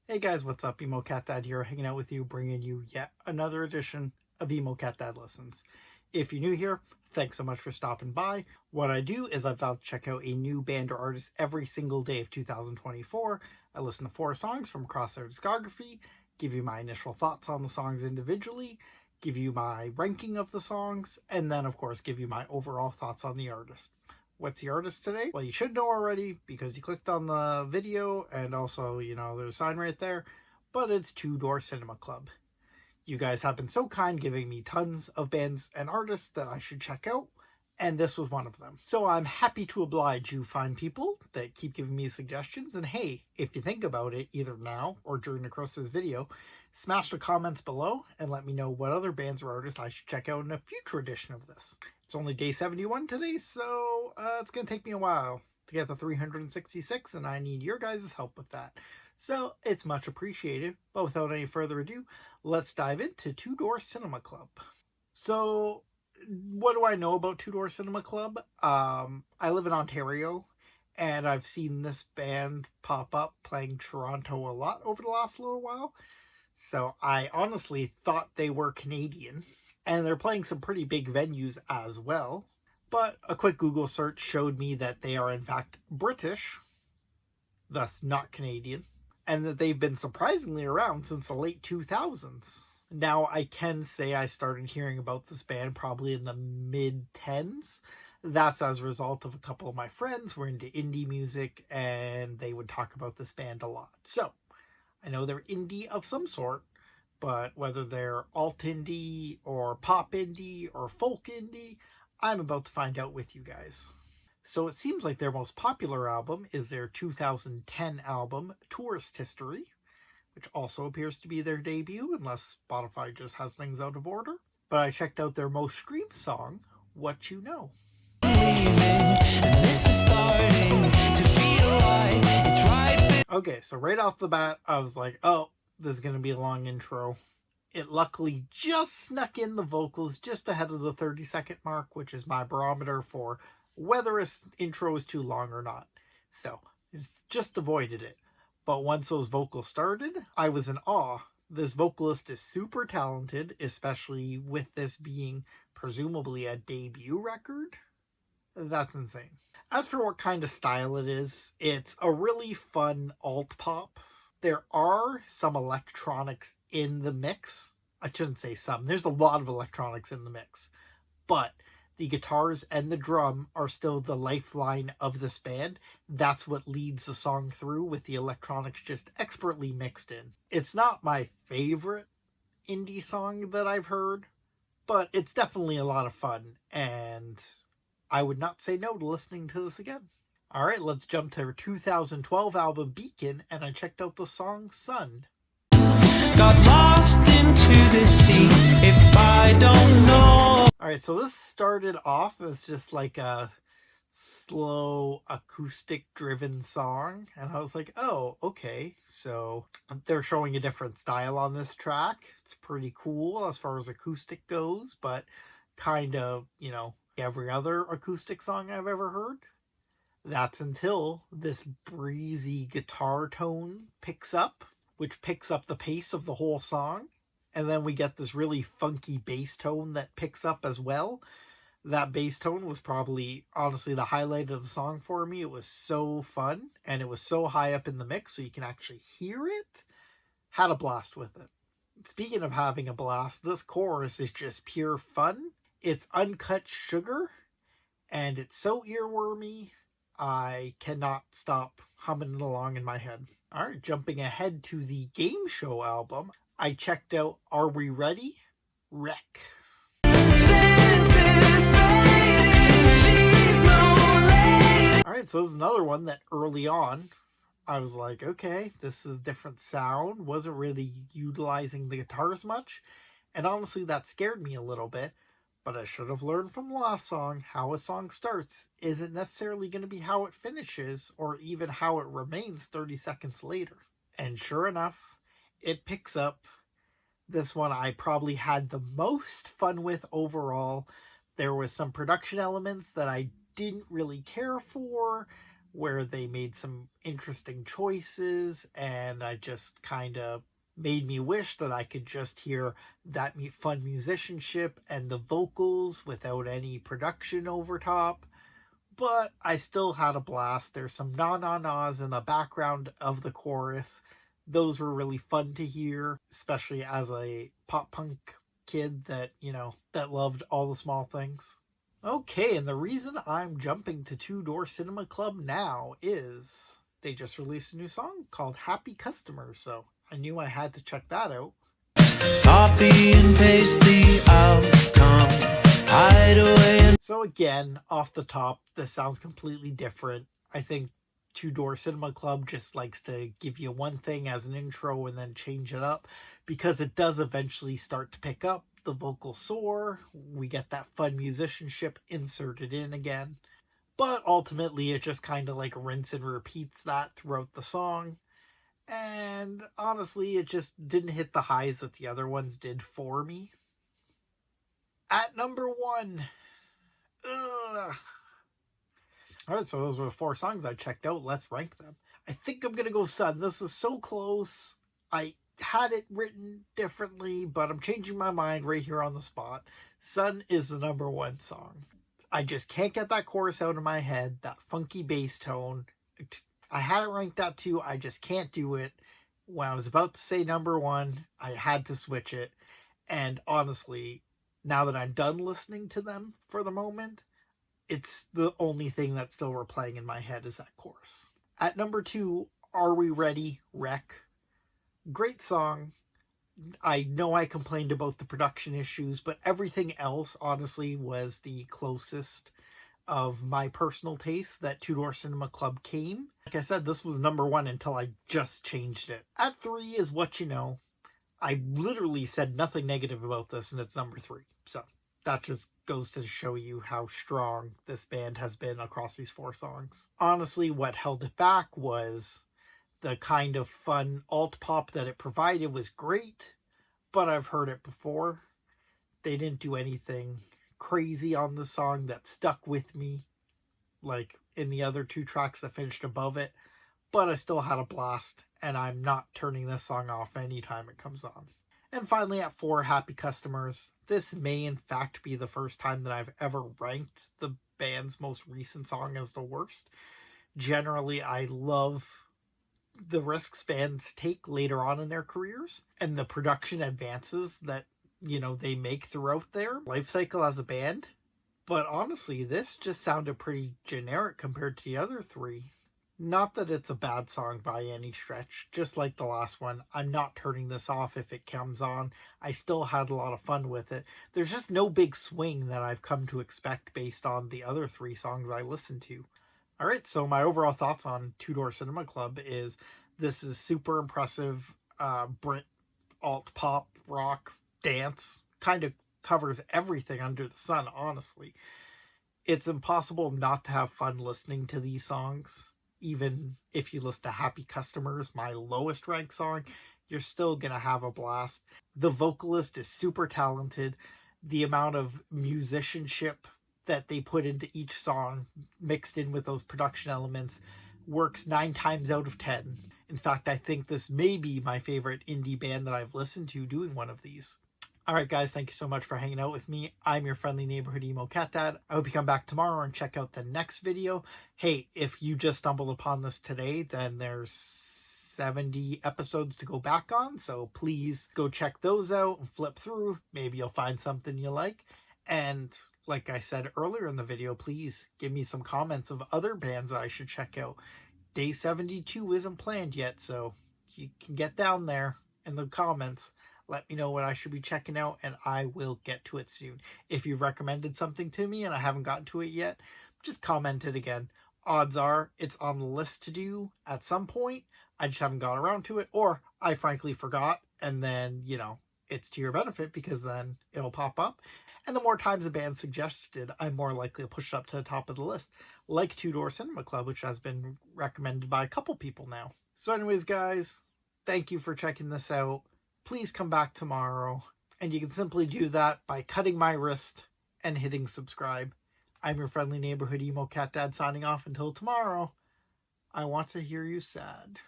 Hey guys, what's up? Emo Cat Dad here, hanging out with you, bringing you yet another edition of Emo Cat Dad Listens. If you're new here, thanks so much for stopping by. What I do is I vow to check out a new band or artist every single day of 2024. I listen to 4 songs from across their discography, give you my initial thoughts on the songs individually, give you my ranking of the songs, and then of course give you my overall thoughts on the artist. What's the artist today? Well, you should know already because you clicked on the video and also, there's a sign right there, but it's Two Door Cinema Club. You guys have been so kind giving me tons of bands and artists that I should check out, and this was one of them. So I'm happy to oblige you fine people that keep giving me suggestions, and hey, if you think about it, either now or during the course of this video, smash the comments below and let me know what other bands or artists I should check out in a future edition of this. It's only day 71 today, so it's going to take me a while to get to 366, and I need your guys' help with that. So it's much appreciated, but without any further ado, let's dive into Two Door Cinema Club. So what do I know about Two Door Cinema Club? I live in Ontario, and I've seen this band pop up playing Toronto a lot over the last little while. So I honestly thought they were Canadian, and they're playing some pretty big venues as well. But a quick Google search showed me that they are in fact British, thus not Canadian, and that they've been surprisingly around since the late 2000s. Now, I can say I started hearing about this band probably in the mid-10s. That's as a result of a couple of my friends who were into indie music, and they would talk about this band a lot. So, I know they're indie of some sort, but whether they're alt indie or pop indie or folk indie, I'm about to find out with you guys. So it seems like their most popular album is their 2010 album, Tourist History, which also appears to be their debut, unless Spotify just has things out of order. But I checked out their most streamed song, What You Know. Okay, so right off the bat, I was like, oh, this is going to be a long intro. It luckily just snuck in the vocals just ahead of the 30-second mark, which is my barometer for whether an intro is too long or not. So, it's just avoided it. But once those vocals started, I was in awe. This vocalist is super talented, especially with this being presumably a debut record. That's insane. As for what kind of style it is, it's a really fun alt pop. There are some electronics in the mix. I shouldn't say some. There's a lot of electronics in the mix. But the guitars and the drum are still the lifeline of this band. That's what leads the song through, with the electronics just expertly mixed in. It's not my favorite indie song that I've heard, but it's definitely a lot of fun, and I would not say no to listening to this again. Alright, let's jump to their 2012 album Beacon, and I checked out the song Sun. Got lost into the sea, if I don't know. Alright, so this started off as just like a slow acoustic driven song, and I was like, oh, okay, so they're showing a different style on this track. It's pretty cool as far as acoustic goes, but kind of, every other acoustic song I've ever heard. That's until this breezy guitar tone picks up, which picks up the pace of the whole song. And then we get this really funky bass tone that picks up as well. That bass tone was probably, honestly, the highlight of the song for me. It was so fun, and it was so high up in the mix so you can actually hear it. Had a blast with it. Speaking of having a blast, this chorus is just pure fun. It's uncut sugar, and it's so earwormy, I cannot stop humming it along in my head. Alright, jumping ahead to the game show album, I checked out Are We Ready? Wreck. Alright, so this is another one that early on, I was like, okay, this is different sound, wasn't really utilizing the guitars much, and honestly that scared me a little bit. But I should have learned from the last song, how a song starts isn't necessarily going to be how it finishes, or even how it remains 30 seconds later. And sure enough, it picks up. This one I probably had the most fun with overall. There was some production elements that I didn't really care for, where they made some interesting choices, and I just kind of made me wish that I could just hear that fun musicianship and the vocals without any production over top. But I still had a blast. There's some na-na-nas in the background of the chorus. Those were really fun to hear, especially as a pop punk kid that, that loved all the small things. Okay, and the reason I'm jumping to Two Door Cinema Club now is they just released a new song called Happy Customers, so I knew I had to check that out. Copy and paste the outcome. Hide away. So again, off the top, this sounds completely different. I think Two Door Cinema Club just likes to give you one thing as an intro and then change it up, because it does eventually start to pick up. The vocals soar, we get that fun musicianship inserted in again. But ultimately, it just kind of like rinse and repeats that throughout the song. And honestly, it just didn't hit the highs that the other ones did for me. At number 1. Alright, so those were the 4 songs I checked out. Let's rank them. I think I'm going to go Sun. This is so close. I had it written differently, but I'm changing my mind right here on the spot. Sun is the number 1 song. I just can't get that chorus out of my head, that funky bass tone. I had it ranked at 2, I just can't do it. When I was about to say number 1, I had to switch it. And honestly, now that I'm done listening to them for the moment, it's the only thing that's still replaying in my head is that chorus. At number 2, Are We Ready? Wreck. Great song. I know I complained about the production issues, but everything else, honestly, was the closest of my personal taste that Two Door Cinema Club came. Like I said, this was number 1 until I just changed it. At 3 is What You Know. I literally said nothing negative about this, and it's number 3. So that just goes to show you how strong this band has been across these 4 songs. Honestly, what held it back was the kind of fun alt pop that it provided was great, but I've heard it before. They didn't do anything crazy on the song that stuck with me like in the other 2 tracks that finished above it, but I still had a blast, and I'm not turning this song off anytime it comes on. And finally, at 4, Happy Customers. This may in fact be the first time that I've ever ranked the band's most recent song as the worst. Generally, I love the risks bands take later on in their careers and the production advances that, they make throughout their life cycle as a band. But honestly, this just sounded pretty generic compared to the other 3. Not that it's a bad song by any stretch, just like the last one. I'm not turning this off if it comes on. I still had a lot of fun with it. There's just no big swing that I've come to expect based on the other 3 songs I listened to. Alright, so my overall thoughts on Two Door Cinema Club is this is super impressive. Brit, alt, pop, rock, dance, kind of covers everything under the sun, honestly. It's impossible not to have fun listening to these songs. Even if you listen to Happy Customers, my lowest ranked song, you're still going to have a blast. The vocalist is super talented. The amount of musicianship that they put into each song, mixed in with those production elements, works 9 times out of 10. In fact, I think this may be my favorite indie band that I've listened to doing one of these. Alright guys, thank you so much for hanging out with me. I'm your friendly neighborhood Emo Cat Dad. I hope you come back tomorrow and check out the next video. Hey, if you just stumbled upon this today, then there's 70 episodes to go back on, so please go check those out and flip through. Maybe you'll find something you like. And like I said earlier in the video, please give me some comments of other bands that I should check out. Day 72 isn't planned yet, so you can get down there in the comments. Let me know what I should be checking out, and I will get to it soon. If you've recommended something to me and I haven't gotten to it yet, just comment it again. Odds are it's on the list to do at some point. I just haven't got around to it, or I frankly forgot, and then, it's to your benefit because then it'll pop up. And the more times a band suggested, I'm more likely to push it up to the top of the list, like Two Door Cinema Club, which has been recommended by a couple people now. So anyways, guys, thank you for checking this out. Please come back tomorrow, and you can simply do that by cutting my wrist and hitting subscribe. I'm your friendly neighborhood Emo Cat Dad signing off until tomorrow. I want to hear you sad.